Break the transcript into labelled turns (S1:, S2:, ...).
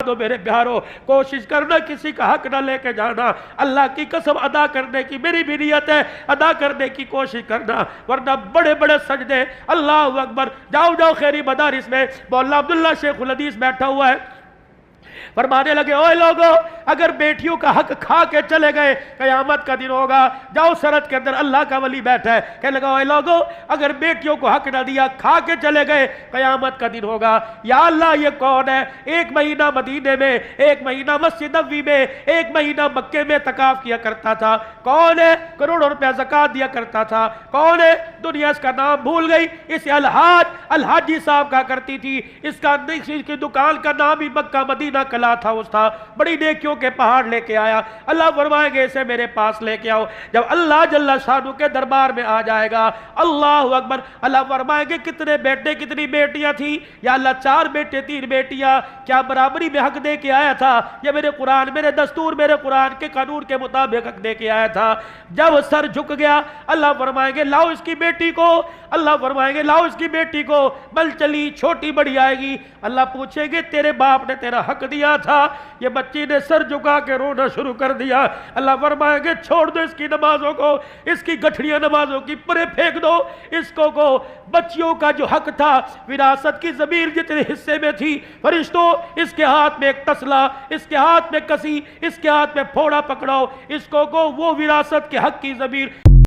S1: دو میرے پیارو، کوشش کرنا کسی کا حق نہ لے کے جانا، اللہ کی قسم ادا کرنے کی میری بھی نیت ہے، ادا کرنے کی کوشش کرنا، ورنہ بڑے بڑے سجدے، اللہ اکبر۔ جاؤ خیری مدارس میں مولانا عبداللہ شیخ الحدیث بیٹھا ہوا ہے، فرمانے لگے اوے لوگو، اگر بیٹیوں کا حق کھا کے چلے گئے قیامت کا دن ہوگا۔ جاؤ سرحد کے اندر اللہ کا ولی بیٹھا ہے، کہنے لگا اوے لوگو، اگر بیٹیوں کو حق نہ دیا، کھا کے چلے گئے، قیامت کا دن ہوگا۔ یا اللہ یہ کون ہے؟ ایک مہینہ مدینے میں، ایک مہینہ مسجد نبوی میں، ایک مہینہ مکے میں اعتکاف کیا کرتا تھا، کون ہے؟ کروڑوں روپے زکوٰۃ دیا کرتا تھا، کون ہے؟ دنیا اس کا نام بھول گئی، اسے الحاجی صاحب کہا کرتی تھی، اس کی دکان کا نام ہی مکہ مدینہ کلاتھ ہاؤس تھا، بڑی نیکیوں کے پہاڑ لے کے آیا۔ اللہ فرمائیں گے اسے میرے پاس لے کے آؤ، جب اللہ جل شانہ کے دربار میں آ جائے گا، اللہ اکبر، اللہ فرمائیں گے کتنے بیٹے کتنی بیٹیاں تھیں؟ یا اللہ 4 بیٹے 3 بیٹیاں، کیا برابری میں حق دے کے آیا تھا؟ یہ میرے قرآن، میرے دستور، میرے قرآن کے قانون کے مطابق حق دے کے آیا تھا۔ جب سر جھک گیا، اللہ فرمائیں گے لاؤ اس کی بیٹی کو، اللہ فرمائیں گے لاؤ اس کی بیٹی کو، بل چلی چھوٹی بڑی آئے گی۔ اللہ پوچھیں گے تیرے باپ نے تیرا حق دیا تھا؟ یہ بچی نے سر جھکا کے رونا شروع کر دیا۔ اللہ فرمائیں گے چھوڑ دو اس کی نمازوں کو، اس کی گٹھڑیاں نمازوں کی پرے پھینک دو، اس کو بچیوں کا جو حق تھا، وراثت کی زمین جتنے حصے میں تھی، فرشتوں اس کے ہاتھ میں ایک تسلا، اس کے ہاتھ میں کسی، اس کے ہاتھ میں پھوڑا پکڑاؤ، اس کو وہ وراثت کے حق کی زمین